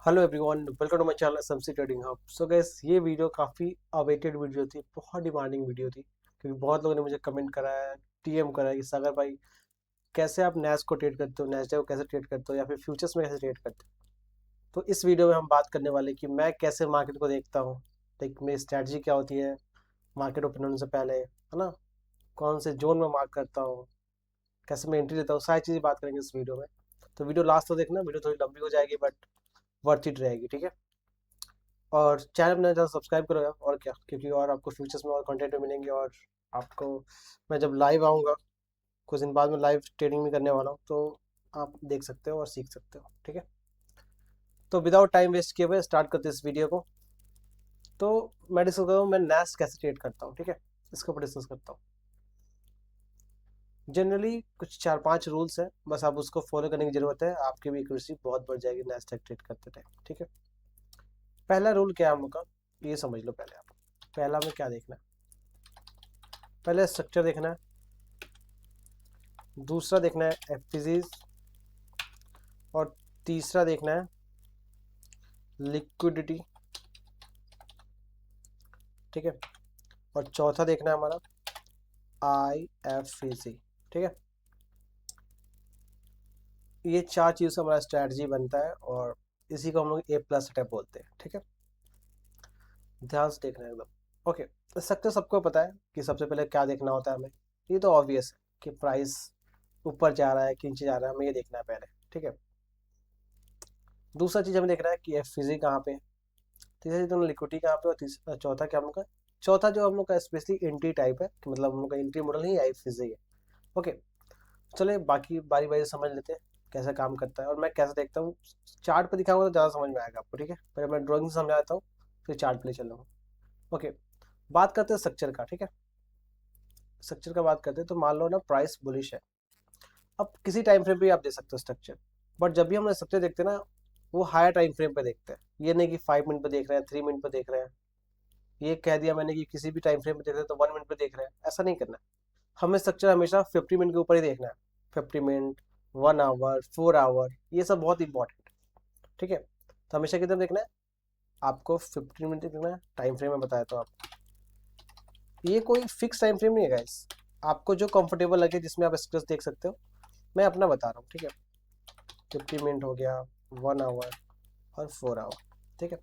Hello everyone, welcome to my channel SMC trading hub. So guys, ये video काफ़ी awaited video थी, बहुत demanding video थी क्योंकि बहुत लोगों ने मुझे कमेंट करा है, टीएम करा है कि सागर भाई कैसे आप नैस को ट्रेड करते हो, नैसडैक को कैसे ट्रेड करते हो या फिर फ्यूचर्स में कैसे ट्रेड करते हो। तो इस वीडियो में हम बात करने वाले हैं कि मैं कैसे मार्केट को देखता हूँ, लाइक मेरी स्ट्रैटेजी क्या होती है मार्केट ओपन होने से पहले, है ना। कौन से जोन में मार्क करता हूँ, कैसे मैं एंट्री लेता हूँ, सारी चीज़ें बात करेंगे इस वीडियो में। तो वीडियो लास्ट तक देखना, वीडियो थोड़ी लंबी हो जाएगी बट वर्थ इट रहेगी, ठीक है। और चैनल में ज़्यादा सब्सक्राइब करो यार, और क्या, क्योंकि और आपको फ्यूचर्स में और कंटेंट मिलेंगे। और आपको मैं जब लाइव आऊँगा कुछ दिन बाद में, लाइव ट्रेनिंग भी करने वाला हूँ, तो आप देख सकते हो और सीख सकते हो, ठीक है। तो विदाउट टाइम वेस्ट किए हुए स्टार्ट करते हैं इस वीडियो को। तो मैं डिस्कस करता हूँ मैं नैस कैसे ट्रेड करता हूँ, ठीक है। इसके ऊपर डिस्कस करता हूँ। जनरली कुछ 4-5 रूल्स हैं, बस आप उसको फॉलो करने की ज़रूरत है, आपकी भी एक्यूरेसी बहुत बढ़ जाएगी नैस ट्रेड करते टाइम, ठीक है। पहला रूल क्या है हम लोग का, ये समझ लो पहले आप। पहला में क्या देखना है, पहले स्ट्रक्चर देखना है, दूसरा देखना है एफपीजीज, और तीसरा देखना है लिक्विडिटी, ठीक है। और चौथा देखना है हमारा आईएफसी, ठीक है। ये 4 चीज़ से हमारा स्ट्रैटेजी बनता है और इसी को हम लोग ए प्लस सेटअप बोलते हैं, ठीक है। ध्यान से देखना है एकदम, ओके। स्ट्रक्चर सबको पता है कि सबसे पहले क्या देखना होता है हमें, ये तो ऑब्वियस है कि प्राइस ऊपर जा रहा है कि नीचे जा रहा है, हमें ये देखना है पहले, ठीक है। दूसरा चीज़ हमें देखना है कि एफपीजी कहाँ पे, तीसरा चीज़ दोनों लिक्विडिटी कहाँ पे, और तीसरा चौथा क्या हम लोग का, चौथा जो हम लोग का स्पेशली एंट्री टाइप है, कि मतलब हम लोग का एंट्री मॉडल ही आईएफसी है, ओके। चलिए बाकी बारी बारी से समझ लेते हैं कैसे काम करता है और मैं कैसे देखता हूँ। चार्ट पे दिखाऊंगा तो ज़्यादा समझ में आएगा आपको, ठीक है। पहले मैं ड्राइंग से समझा देता हूँ, फिर चार्ट पे ले चलूँगा, ओके। बात करते हैं स्ट्रक्चर का, ठीक है। स्ट्रक्चर का बात करते हैं तो मान लो ना प्राइस बुलिश है, अब किसी टाइम फ्रेम पे आप दे सकते हो स्ट्रक्चर, बट जब भी हम स्ट्रक्चर देखते हैं ना, वो हायर टाइम फ्रेम पे देखते हैं। ये नहीं कि 5 मिनट पे देख रहे हैं, 3 मिनट पे देख रहे हैं, ये कह दिया मैंने कि किसी भी टाइम फ्रेम पे देख रहे हैं तो 1 मिनट पे देख रहे हैं, ऐसा नहीं करना है। हमें स्ट्रक्चर हमेशा 50 मिनट के ऊपर ही देखना है, 50 मिनट, 1 आवर, 4 आवर, ये सब बहुत इंपॉर्टेंट, ठीक है। तो हमेशा कितना देखना है आपको, 15 मिनट देखना है टाइम फ्रेम में बताया तो आप, ये कोई फिक्स टाइम फ्रेम नहीं है गाइस, आपको जो कंफर्टेबल लगे जिसमें आप स्ट्रेस देख सकते हो, मैं अपना बता रहा हूँ, ठीक है। 50 मिनट हो गया, 1 आवर और 4 आवर, ठीक है।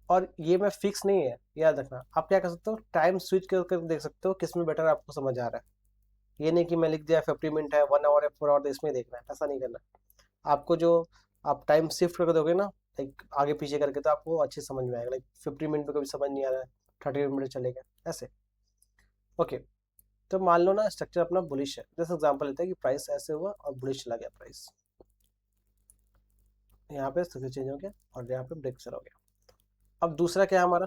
और ये मैं फिक्स नहीं है, याद रखना। आप क्या कर सकते हो, टाइम स्विच कर देख सकते हो किस में बेटर आपको समझ आ रहा है। ये नहीं कि मैं लिख दिया 50 मिनट है, 1 आवर है, 4 आवर, तो इसमें देखना है, ऐसा नहीं करना। आपको जो आप टाइम शिफ्ट करके दोगे ना, लाइक आगे पीछे करके, तो आपको अच्छे समझ में आएगा। लाइक 50 मिनट पे कभी समझ नहीं आ रहा है, 30 मिनट चलेगा ऐसे, ओके। तो मान लो ना स्ट्रक्चर अपना बुलिश है, जैसे एग्जांपल लेते हैं कि प्राइस ऐसे हुआ और बुलिश चला गया प्राइस, यहाँ पे स्ट्रक्चर चेंज हो गया और यहाँ पे ब्रेक चला हो गया। अब दूसरा क्या है हमारा,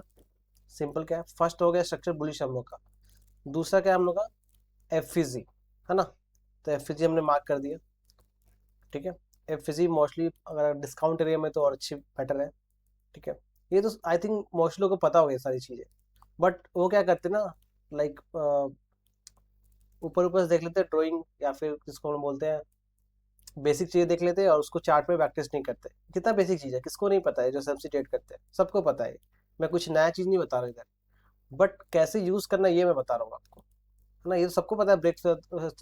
सिंपल क्या है, फर्स्ट हो गया स्ट्रक्चर बुलिश हम लोग का, दूसरा क्या है हम लोग का, एफिजी, है ना। तो एफिजी हमने मार्क कर दिया, ठीक है। एफिजी मोस्टली अगर डिस्काउंट एरिया में तो और अच्छी बेटर है, ठीक है। ये तो आई थिंक मोस्ट लोगों को पता होगा ये सारी चीज़ें, बट वो क्या करते हैं ना, लाइक ऊपर ऊपर से देख लेते हैं ड्राइंग, या फिर जिसको हम बोलते हैं बेसिक चीज़ें देख लेते हैं और उसको चार्ट में प्रैक्टिस नहीं करते। कितना बेसिक चीज़ है, किसको नहीं पता है, जो सब्सिट्यूट करते हैं सबको पता है। मैं कुछ नया चीज़ नहीं बता रहा इधर, बट कैसे यूज़ करना ये मैं बता रहा हूँ आपको, है ना। ये तो सबको पता है, ब्रेक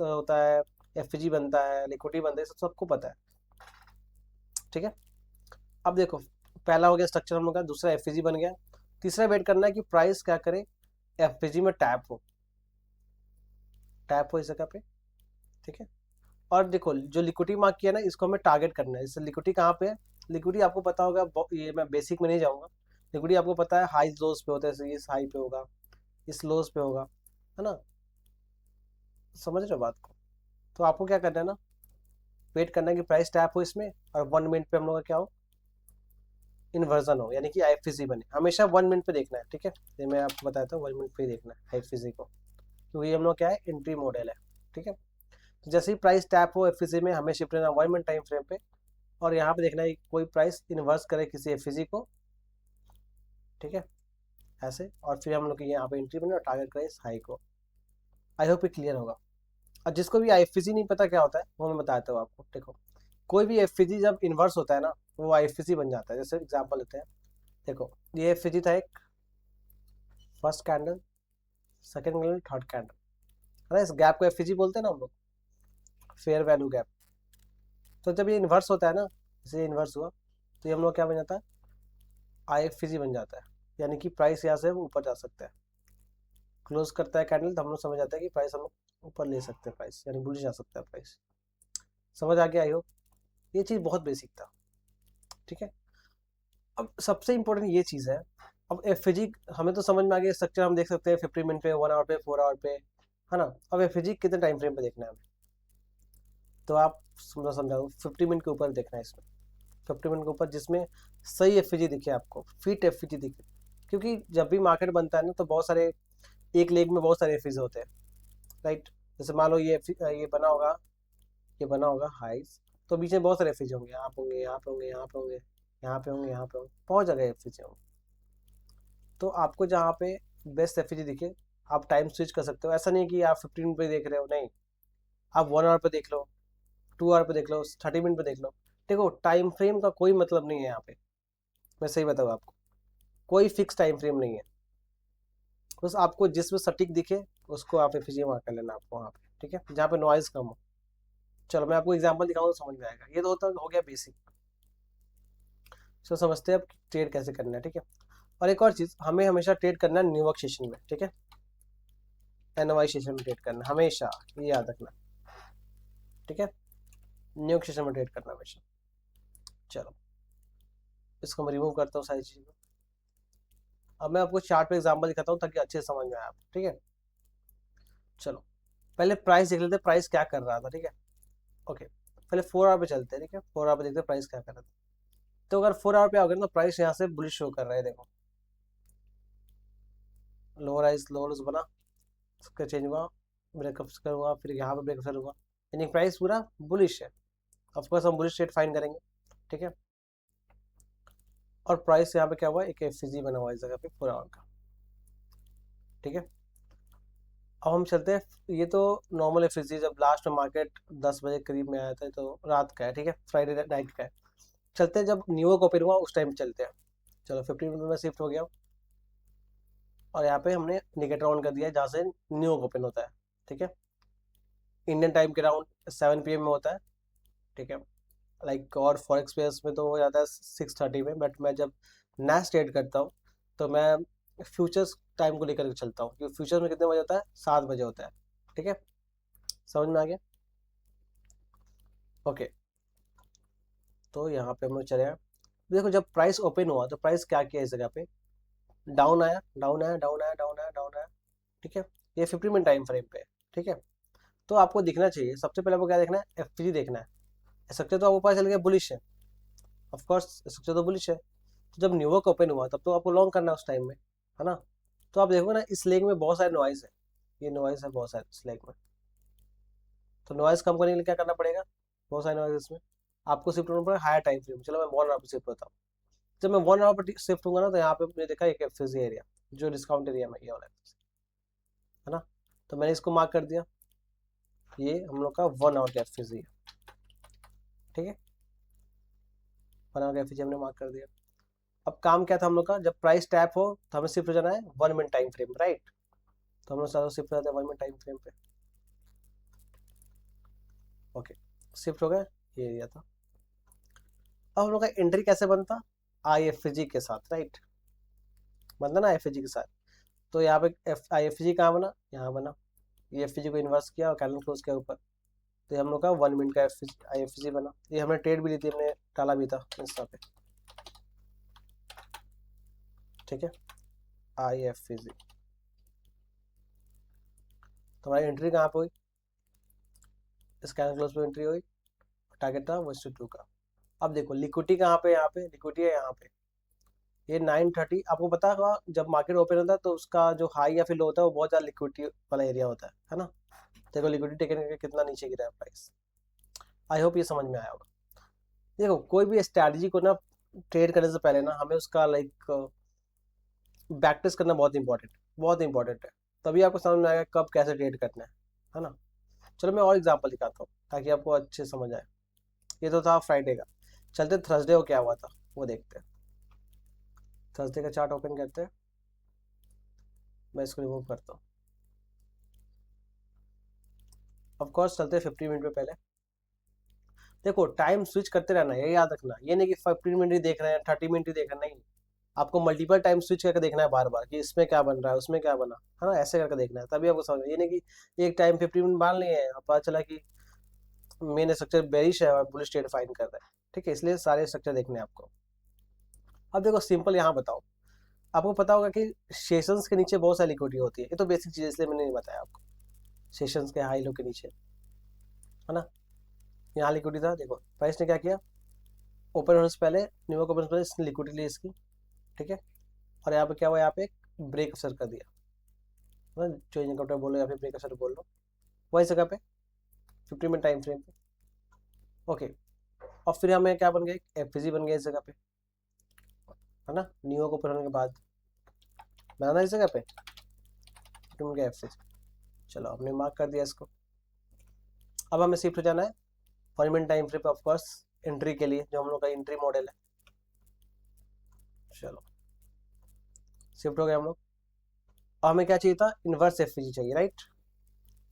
होता है, एफजी बनता है, लिक्विडिटी बनता है, सब सबको पता है, ठीक है। अब देखो, पहला हो गया स्ट्रक्चर हम लोग का, दूसरा एफजी बन गया, तीसरा वेट करना है कि प्राइस क्या करे, एफजी में टैप हो इस जगह पे, ठीक है। और देखो जो लिक्विडिटी मार्क किया ना, इसको हमें टारगेट करना है। इससे लिक्विडिटी कहाँ पे है, लिक्विडिटी आपको पता होगा, ये मैं बेसिक में नहीं जाऊँगा। लिक्विडिटी आपको पता है हाई लोज पे होता है, जैसे इस हाई पे होगा, इस लोज पे होगा, है ना। समझ रहे हो बात को। तो आपको क्या करना है ना, वेट करना है कि प्राइस टैप हो इसमें, और 1 मिनट पे हम लोग का क्या हो, इन्वर्जन हो, यानी कि आईएफसी बने। हमेशा 1 मिनट पे देखना है, ठीक है। ये मैं आपको बताया था, 1 मिनट पे ही देखना है आईएफसी को, क्योंकि हम लोग क्या है, एंट्री मॉडल है, ठीक है। तो जैसे ही प्राइस टैप हो एफसी में, हमें शिफ्ट रहना 1 मिनट टाइम फ्रेम पे, और यहाँ पे देखना है कि कोई प्राइस इन्वर्स करे किसी एफसी को, ठीक है, ऐसे। और फिर हम लोग यहाँ पे एंट्री बने और टारगेट करें इस हाई को। आई होप ये क्लियर होगा। और जिसको भी एफसी नहीं पता क्या होता है, वो मैं बताता हूँ आपको। देखो, कोई भी एफसी जब इन्वर्स होता है ना, वो IFC बन जाता है। जैसे एग्जांपल लेते हैं, देखो ये IFC था एक, first candle, second candle, third candle, है ना। इस गैप को FVG बोलते हैं ना हम लोग, फेयर वैल्यू गैप। तो जब ये इन्वर्स होता है ना, जैसे इन्वर्स हुआ तो ये हम लोग क्या बन जाता है, IFC बन जाता है, यानी कि प्राइस यहाँ से ऊपर जा सकता है। क्लोज करता है कैंडल तो हम लोग समझ जाते हैं कि प्राइस हम लोग ऊपर ले सकते हैं, प्राइस यानी बुलिश जा सकता है प्राइस। समझ आ गया आई होप। ये चीज़ बहुत बेसिक था, ठीक है। अब सबसे इंपॉर्टेंट ये चीज़ है, अब FVG हमें तो समझ में आ गया, स्ट्रक्चर हम देख सकते हैं 50 मिनट पे, 1 आवर पे, 4 आवर पे, है ना। अब FVG कितने टाइम फ्रेम पे देखना है हमें, तो आप समझाओ 50 मिनट के ऊपर देखना है इसमें, 50 मिनट के ऊपर जिसमें सही FVG दिखे आपको, फिट FVG दिखे। क्योंकि जब भी मार्केट बनता है ना तो बहुत सारे, एक लेग में बहुत सारे FVG होते हैं, राइट। जैसे मान लो ये बना होगा, ये बना होगा हाइस, तो बीच में बहुत सारे FVG होंगे, यहाँ पे होंगे, यहाँ पे होंगे, यहाँ पे होंगे, यहाँ पे होंगे, यहाँ पे होंगे, बहुत जगह FVG होंगे। तो आपको जहाँ पे बेस्ट FVG दिखे आप टाइम स्विच कर सकते हो। ऐसा नहीं कि आप 15 मिनट पे देख रहे हो, नहीं, आप 1 आवर पे देख लो, 2 आवर पे देख लो, 30 मिनट पे देख लो। देखो टाइम फ्रेम का कोई मतलब नहीं है यहाँ पे, मैं सही बताऊँ आपको, कोई फिक्स टाइम फ्रेम नहीं है। बस आपको जिसमें सटीक दिखे उसको आप FVG मार्क कर लेना आपको वहाँ पे, ठीक है, जहाँ पे नॉइज कम हो। चलो मैं आपको एग्जांपल दिखाऊँ तो समझ में आएगा। ये तो होता हो गया बेसिक, सो समझते हैं अब ट्रेड कैसे करना है, ठीक है। और एक और चीज़, हमें हमेशा ट्रेड करना है न्यूयॉर्क सेशन में, ठीक है, NY सेशन में ट्रेड करना हमेशा, ये याद रखना, ठीक है, न्यूयॉर्क सेशन में ट्रेड करना हमेशा। चलो इसको मैं रिमूव करता हूँ सारी चीज़ें। अब मैं आपको चार्ट पे एग्जांपल दिखाता हूँ ताकि अच्छे से समझ में आए आप, ठीक है। चलो पहले प्राइस देख लेते हैं, प्राइस क्या कर रहा था, ठीक है। ओके पहले 4 आवर पे चलते हैं, ठीक है, 4 आवर पे देखते हैं प्राइस क्या कर रहा था। तो अगर 4 आवर पे आओगे ना तो प्राइस यहाँ से बुलिश शो कर रहा है, देखो लोअर राइज लोअर बना, उसका चेंज हुआ, ब्रेकअप हुआ, फिर यहाँ पे ब्रेकअप हुआ, यानी प्राइस पूरा बुलिश है। ऑफकोर्स हम बुलिश रेट फाइंड करेंगे, ठीक है। और प्राइस यहाँ पे क्या हुआ, एक FVG बना हुआ है इस जगह पे 4 आवर का, ठीक है। अब हम चलते हैं, ये तो नॉर्मल FVG जब लास्ट में मार्केट 10 बजे करीब में आया था, तो रात का है, ठीक है, फ्राइडे नाइट का है। चलते हैं जब न्यूयॉर्क ओपन हुआ उस टाइम चलते हैं। चलो 15 मिनट में शिफ्ट हो गया, और यहाँ पे हमने इंडिकेटर ऑन कर दिया जहाँ से न्यूयॉर्क ओपन होता है, ठीक है। इंडियन टाइम के अराउंड 7 PM में होता है, ठीक है, लाइक। और फॉरेक्स पेयर्स में तो हो जाता है 6:30 में, बट मैं जब नेक्स्ट ट्रेड करता हूँ तो मैं फ्यूचर्स टाइम को लेकर के चलता हूँ, क्योंकि फ्यूचर्स में कितने बजे होता है, 7 बजे होता है, ठीक है। समझ में आ गया, ओके। तो यहाँ पे हम लोग चले आए, देखो जब प्राइस ओपन हुआ तो प्राइस क्या किया इस जगह पे, डाउन आया, डाउन आया, डाउन आया, डाउन आया, डाउन आया, ठीक है। ये 50 मिनट टाइम फ्रेम पे है, ठीक है। तो आपको दिखना चाहिए, सबसे पहले आपको क्या देखना है, FVG देखना है। स्ट्रक्चर तो आपको पता चल गया बुलिश है, ऑफकोर्स स्ट्रक्चर तो बुलिश है। तो जब न्यूयॉर्क ओपन हुआ तब तो आपको लॉन्ग करना है उस टाइम में, है ना। तो आप देखोगे ना इस लेग में बहुत सारे नॉइज है, ये नॉइज है बहुत सारे इस लेग में। तो नॉइज कम करने के लिए क्या करना पड़ेगा, बहुत सारे नॉइज इसमें, आपको शिफ्ट होना पड़ेगा हायर टाइम फ्रेम। चलो मैं 1 आवर पर शिफ्ट होता हूँ। जब मैं 1 आवर पर शिफ्ट होऊंगा ना तो यहाँ पे मैंने देखा एक FVG एरिया, जो डिस्काउंट एरिया में ये वाला है ना। तो मैंने इसको मार्क कर दिया, ये हम लोग का 1 आवर का FVG है, ठीक है, 1 आवर का FVG हमने मार्क कर दिया। अब काम क्या था हम लोग का, जब प्राइस टैप हो तो हमें शिफ्ट हो जाना है 1 मिनट टाइम फ्रेम, राइट। तो हम लोग सारा शिफ्ट हो जाते हैं 1 मिनट टाइम फ्रेम पे, ओके शिफ्ट हो गए, ये एरिया था। अब हम लोग का एंट्री कैसे बनता, IFG के साथ, राइट, बनता ना IFG के साथ। तो यहाँ पे IFG कहाँ बना, यहाँ बना, ये FVG को इन्वर्स किया और कैंडल क्लोज किया ऊपर, तो ये हम लोग का 1 मिनट का IFG बना। ये हमने ट्रेड भी ली थी, हमने डाला भी था इंस्टा पे, ठीक है, IFG। तो हमारी एंट्री कहाँ पे हुई, इस कैंडल क्लोज पे एंट्री हुई, टारगेट था 1:2 का। अब देखो लिक्विडिटी कहाँ पे, यहाँ पे लिक्विडिटी है, यहाँ पे ये 9:30। आपको पता होगा जब मार्केट ओपन होता है तो उसका जो हाई या फिर लो होता है वो बहुत ज़्यादा लिक्विडिटी वाला एरिया होता है ना। देखो लिक्विडिटी टेकन करके कितना नीचे गिरा है प्राइस। आई होप ये समझ में आया होगा। देखो कोई भी स्ट्रैटेजी को ना ट्रेड करने से पहले ना हमें उसका लाइक बैक टेस्ट करना बहुत इंपॉर्टेंट है। तभी आपको समझ में आएगा कब कैसे ट्रेड करना है ना। चलो मैं और एग्जांपल दिखाता हूँ ताकि आपको अच्छे समझ आए। ये तो था फ्राइडे का। चलते थर्सडे को क्या हुआ था वो देखते हैं। थर्सडे का चार्ट ओपन करते हैं, मैं इसको रिमूव करता हूँ। ऑफ कोर्स चलते हैं 50 मिनट पे पहले। देखो टाइम स्विच करते रहना है, ये याद रखना, ये नहीं कि 15 मिनट ही देख रहे हैं 30 मिनट ही देख रहे हैं, नहीं। आपको मल्टीपल टाइम स्विच करके देखना है बार बार कि इसमें क्या बन रहा है उसमें क्या बना है ना, ऐसे करके देखना है, तभी आपको समझ में। ये नहीं कि एक टाइम 15 मिनट मान लिए हैं, अब पता चला कि मेन स्ट्रक्चर बेरिश है और बुलिश ट्रेड फाइन कर रहा है, ठीक है, इसलिए सारे स्ट्रक्चर देखने हैं आपको। अब देखो सिंपल यहाँ बताओ, आपको पता होगा कि सेशंस के नीचे बहुत सारी लिक्विडिटी होती है, ये तो बेसिक चीज़ है इसलिए मैंने नहीं बताया आपको। सेशंस के हाई लो के नीचे है ना, यहाँ लिक्विडिटी था, देखो प्राइस ने क्या किया, ओपन होने से पहले, न्यूयॉर्क ओपन से पहले इसने लिक्विडिटी ली इसकी, ठीक है, और यहाँ पे क्या हुआ, यहाँ पे एक ब्रेक असर कर दिया है ना, जो इनकाउंटर बोलो या फिर ब्रेक असर बोल लो, वही जगह पे 50 मिनट टाइम फ्रेम पे। ओके, और फिर हमें क्या बन गया, एफजी बन गया इस जगह पे, है ना, न्यूयॉर्क ओपन होने के बाद बनाना इस जगह पे 50 मिनट का एफजी। चलो हमने मार्क कर दिया इसको। अब हमें शिफ्ट हो जाना है 1 मिनट टाइम फ्रेम पे, ऑफकोर्स एंट्री के लिए, जो हम लोग का एंट्री मॉडल है। चलो शिफ्ट हो गए हम लोग। और हमें क्या चाहिए था, इन्वर्स एफजी चाहिए, राइट।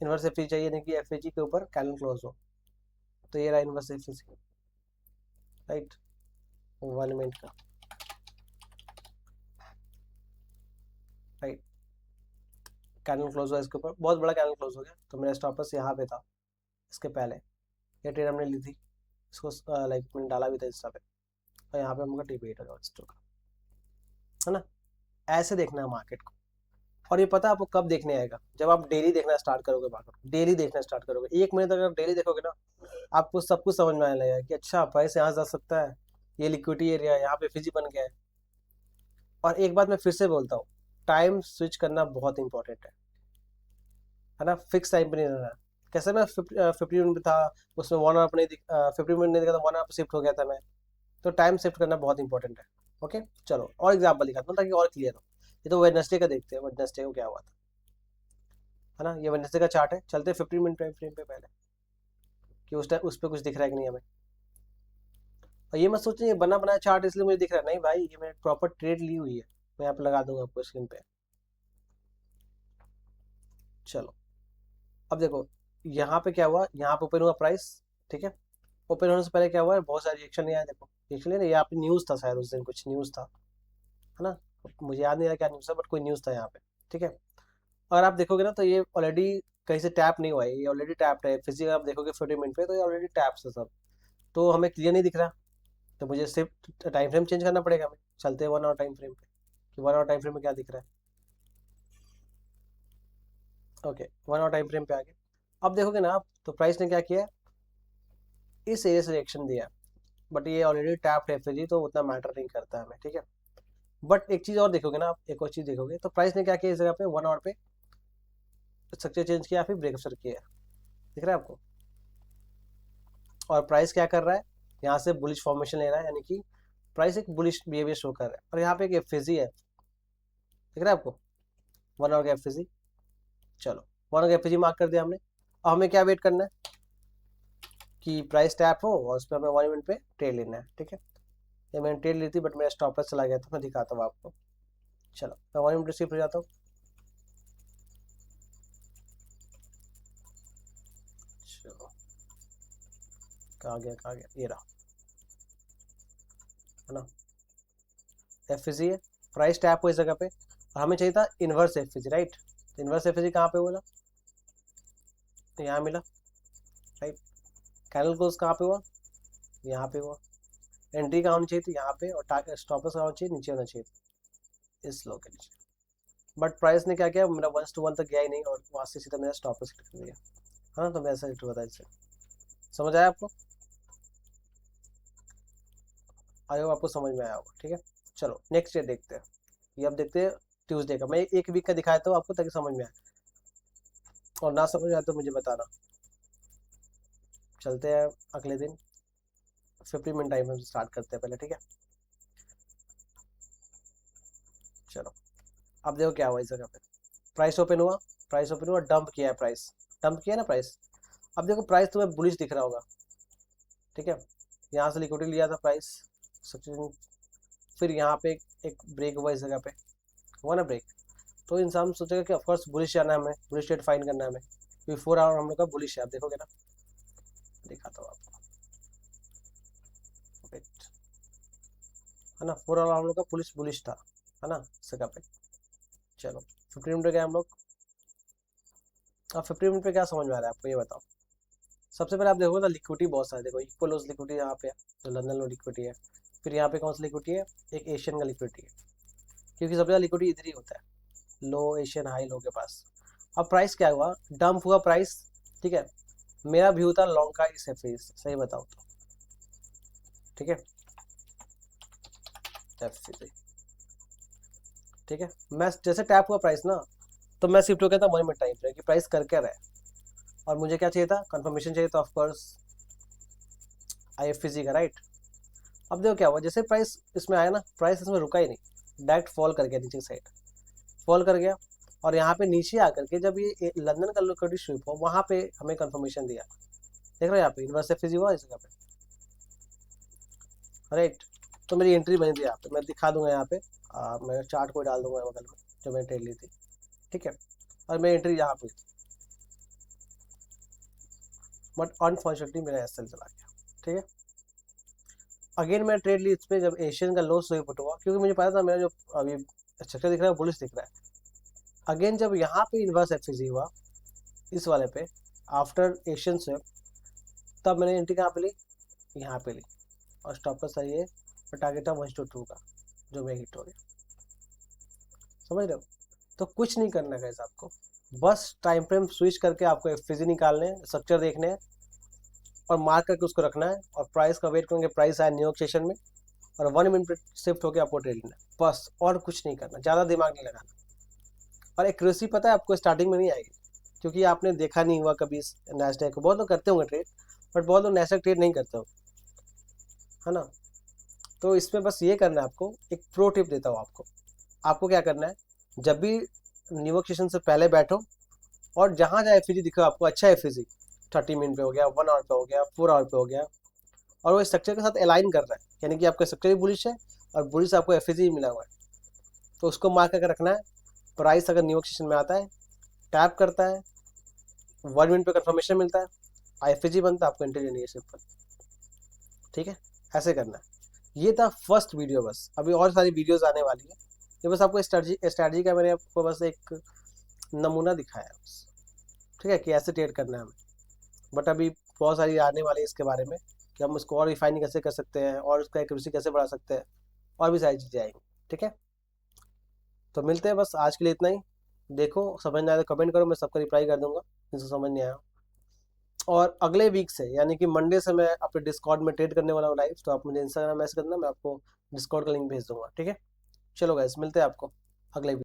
इन्वर्स एफजी चाहिए, नहीं कि एफजी के ऊपर कैंडल क्लोज हो, तो ये रहा इन्वर्स एफजी, राइट, 1 मिनट का, राइट। कैंडल क्लोज हुआ इसके ऊपर, बहुत बड़ा कैंडल क्लोज हो गया, तो मेरा स्टॉप लॉस यहाँ पे था, इसके पहले ये ट्रेड हमने ली थी, इसको लाइक मैंने डाला भी था इंस्टा पे, और यहाँ पे हमका टी8 हो चुका है ना। ऐसे देखना है मार्केट को। और ये पता है आपको कब देखने आएगा, जब आप डेली देखना स्टार्ट करोगे मार्केट को, डेली देखना स्टार्ट करोगे, 1 महीने तक अगर डेली देखोगे ना, आपको सब कुछ समझ में आने लगेगा कि अच्छा प्राइस यहाँ जा सकता है, ये लिक्विडिटी एरिया है, यहाँ पे फिजी बन गया है। और एक बात मैं फिर से बोलता हूँ, टाइम स्विच करना बहुत इंपॉर्टेंट है ना, फिक्स टाइम पे नहीं रहना। कैसे मैं 50 मिनट था, उसमें 1 आवर अपने 50 मिनट नहीं देखा था, 1 आवर शिफ्ट हो गया था मैं, तो टाइम शिफ्ट करना बहुत इंपॉर्टेंट है। ओके चलो और एग्जाम्पल दिखाता हूँ ताकि और क्लियर हो। ये तो वेडनेसडे का देखते हैं, वेडनेसडे को क्या हुआ था, है ना, ये वेडनेसडे का चार्ट है, चलते 50 मिनट टाइम फ्रेम पे पहले कि उस टाइम उस पर कुछ दिख रहा है कि नहीं हमें। और ये मत सोचिए ये बना बनाया चार्ट इसलिए मुझे दिख रहा है, नहीं भाई, ये मैंने प्रॉपर ट्रेड ली हुई है, मैं यहाँ पे लगा दूंगा आपको स्क्रीन पे। चलो अब देखो यहाँ पे क्या हुआ, यहाँ पे ओपन हुआ प्राइस, ठीक है, ओपन होने से पहले क्या हुआ, बहुत सारे रिएक्शन नहीं आया, देखो देख लिया ना, यहाँ पे न्यूज़ था शायद उस दिन, कुछ न्यूज़ था, है ना, मुझे याद नहीं रहा क्या न्यूज़ था, बट कोई न्यूज़ था यहाँ पे, ठीक है। अगर आप देखोगे ना तो ये ऑलरेडी कहीं से टैप नहीं हुआ है, ये ऑलरेडी टैप्ड है, फिजिकल आप देखोगे 50 मिनट पे तो ये ऑलरेडी टैप्स है सब, तो हमें क्लियर नहीं दिख रहा, तो मुझे सिर्फ टाइम फ्रेम चेंज करना पड़ेगा हमें। चलते हैं 1 आवर टाइम फ्रेम पे कि 1 आवर टाइम फ्रेम में क्या दिख रहा है। ओके 1 आवर टाइम फ्रेम पे आ गए। अब देखोगे ना आप, तो प्राइस ने क्या किया, इस एरिया से रिएक्शन दिया, बट ये ऑलरेडी टैप्ड है फिजी, तो उतना मैटर नहीं करता हमें, ठीक है। बट एक चीज़ और देखोगे ना आप, एक और चीज़ देखोगे, तो प्राइस ने क्या किया इस जगह पे 1 आवर पे स्ट्रक्चर चेंज किया, फिर ब्रेकअप किया, दिख रहा है आपको। और प्राइस क्या कर रहा है, यहाँ से बुलिश फॉर्मेशन ले रहा है, यानी कि प्राइस एक बुलिश बिहेवियर शो कर रहा है, और यहाँ पे एक एफजी है, दिख रहा है आपको, 1 आवर का एफजी। चलो 1 आवर का एफजी मार्क कर दिया हमने। अब हमें क्या वेट करना है कि प्राइस टैप हो और उस पर हमें 1 मिनट पे ट्रेड लेना है, ठीक है। ये मैंने ट्रेड ली थी बट मेरा स्टॉप लॉस चला गया था, मैं दिखाता हूँ आपको। चलो मैं 1 मिनट शिफ्ट हो जाता हूँ। चलो कहाँ गया कहाँ गया, ये रहा, है ना, एफजी है, प्राइस टैप हो इस जगह पे, और हमें चाहिए था inverse FG, right. Inverse FG कहाँ पे बोला, यहाँ मिला, राइट। कैंडल क्लोज कहाँ पे हुआ, यहाँ पे हुआ। एंट्री कहाँ होनी चाहिए थी, यहाँ पे, और टारगेट स्टॉप लॉस कहाँ होना चाहिए, नीचे होना चाहिए था, इस लो के नीचे। बट प्राइस ने क्या किया, मेरा 1 to 1 तक गया ही नहीं, और वहाँ से सीधा मेरा स्टॉप लॉस हिट कर दिया, हाँ, तो मैं ऐसा हिट हुआ था इससे। समझ आया आपको, आई होप आपको समझ में आया होगा, ठीक है। चलो नेक्स्ट डे देखते हैं, ये अब देखते हैं ट्यूसडे का, मैं एक वीक का दिखाया था आपको ताकि समझ में आए, और ना समझ में आए तो मुझे बताना। चलते हैं अगले दिन 50 मिनट टाइम हम स्टार्ट करते हैं पहले, ठीक है। चलो अब देखो क्या हुआ इस जगह पे, प्राइस ओपन हुआ, प्राइस ओपन हुआ, डंप किया है प्राइस, डंप किया ना प्राइस। अब देखो प्राइस तुम्हें बुलिश दिख रहा होगा, ठीक है, यहाँ से लिक्विडिटी लिया था प्राइस, फिर यहाँ पे एक ब्रेक हुआ इस जगह पे, हुआ ना ब्रेक, तो इंसान सोचेगा कि ऑफकोर्स बुलिश जाना है, हमें बुलिश ट्रेड फाइंड करना है हमें, क्योंकि 4 आवर हम लोग का बुलिश है। आप देखोगे ना, दिखाता हूँ आपको, वेट, है ना, 4 आवर हम लोग का बुलिश था, है ना, इस जगह पे। चलो 15 मिनट गए हम लोग। अब 15 मिनट पे क्या समझ में आ रहा है आपको, ये बताओ। सबसे पहले आप देखोगे तो लिक्विडिटी बहुत सारी, देखो इक्वल लिक्विडिटी यहाँ पे है, तो लंदन लो लिक्विडिटी है, फिर यहाँ पे कौन सी लिक्विडिटी है, एक एशियन का लिक्विडिटी है, क्योंकि सबसे ज़्यादा लिक्विडिटी इधर ही होता है, लो एशियन हाई लो के पास। अब प्राइस क्या हुआ, डंप हुआ प्राइस, ठीक है। मेरा व्यू था लॉन्ग का इस एफ, सही बताओ तो, ठीक है, ठीक है। मैं जैसे टैप हुआ प्राइस ना, तो मैं शिफ्ट हो गया था मनी में टाइम पे कि प्राइस कर क्या रहा है, और मुझे क्या चाहिए था, कंफर्मेशन चाहिए था ऑफकोर्स IFC का, राइट। अब देखो क्या हुआ, जैसे प्राइस इसमें आया ना, प्राइस इसमें रुका ही नहीं, डायरेक्ट फॉल कर गया नीचे साइड, फॉल कर गया, और यहाँ पे नीचे आकर के जब ये लंदन का लिक्विडिटी स्वीप हुआ, वहाँ पे हमें कंफर्मेशन दिया, देख रहे हो यहाँ पे इन्वर्स FZ हुआ इस जगह पे, राइट। तो मेरी एंट्री बनी थी यहाँ पे, मैं दिखा दूंगा यहाँ पे, मैं चार्ट को डाल दूंगा बगल में जो मैंने ट्रेड ली थी, ठीक है, और मेरी एंट्री यहाँ पे, बट अनफॉर्चुनेटली मेरा SL चला गया, ठीक है। अगेन मैं ट्रेड ली इस पे जब एशियन का लो स्वीप हुआ, क्योंकि मुझे पता था मेरा जो अभी स्ट्रक्चर दिख रहा है बुलिश दिख रहा है। अगेन जब यहाँ पे इन्वर्स FZ हुआ इस वाले पे आफ्टर एशियन स्वीप, तब मैंने एंट्री कहाँ पे ली, यहाँ पे ली, और स्टॉप का सही है, और टारगेट था 122 का, जो मैं हिट हो गया, समझ रहे हो। तो कुछ नहीं करना है आपको, बस टाइम फ्रेम स्विच करके आपको FZ निकालने हैं, स्ट्रक्चर देखने हैं, और मार्क करके उसको रखना है, और प्राइस का वेट करेंगे, प्राइस आया न्यूयॉर्क सेशन में, और 1 मिनट पे शिफ्ट होकर आपको ट्रेड लेना है, बस, और कुछ नहीं करना, ज़्यादा दिमाग नहीं लगाना। और एक्यूरेसी पता है आपको स्टार्टिंग में नहीं आएगी, क्योंकि आपने देखा नहीं हुआ कभी नैस्डैक को, बहुत लोग करते होंगे ट्रेड, बट बहुत लोग नैस्डैक ट्रेड नहीं करते हो, है ना। तो इसमें बस ये करना है आपको, एक प्रो टिप देता हूँ आपको। आपको क्या करना है, जब भी न्यूयॉर्क सेशन से पहले बैठो, और जहाँ जहाँ FZ दिखो आपको, अच्छा FZ 30 मिनट पे हो गया, 1 आवर पे हो गया, 4 आवर पे हो गया, और वो स्ट्रक्चर के साथ अलाइन कर रहा है, यानी कि आपका स्ट्रक्चर भी बुलिश है और बुलिश आपको FZ मिला हुआ है, तो उसको मार्क करके रखना है। प्राइस अगर न्यूयॉर्क सेशन में आता है, टैप करता है, 1 मिनट पे कंफर्मेशन मिलता है, IFG बनता है, आपको एंट्री लेनी है सिंपल, ठीक है, ऐसे करना है। ये था फर्स्ट वीडियो, बस अभी और सारी वीडियोस आने वाली है, ये बस आपको स्ट्रैटेजी का मैंने आपको बस एक नमूना दिखाया है बस, ठीक है, कि ऐसे ट्रेड करना है हमें। बट अभी बहुत सारी आने वाली है इसके बारे में, कि हम इसको और रिफाइन कैसे कर सकते हैं, और उसका एक्यूरेसी कैसे बढ़ा सकते हैं, और भी सारी चीज़ें आएंगी, ठीक है। तो मिलते हैं, बस आज के लिए इतना ही। देखो समझ नहीं आया तो कमेंट करो, मैं सबका रिप्लाई कर दूंगा जिसको समझ नहीं आया। और अगले वीक से यानी कि मंडे से मैं अपने डिस्कॉर्ड में ट्रेड करने वाला हूँ लाइव, तो आप मुझे इंस्टाग्राम मैसेज करना, मैं आपको डिस्कॉर्ड का लिंक भेज दूंगा, ठीक है। चलो गाइस, मिलते हैं आपको अगले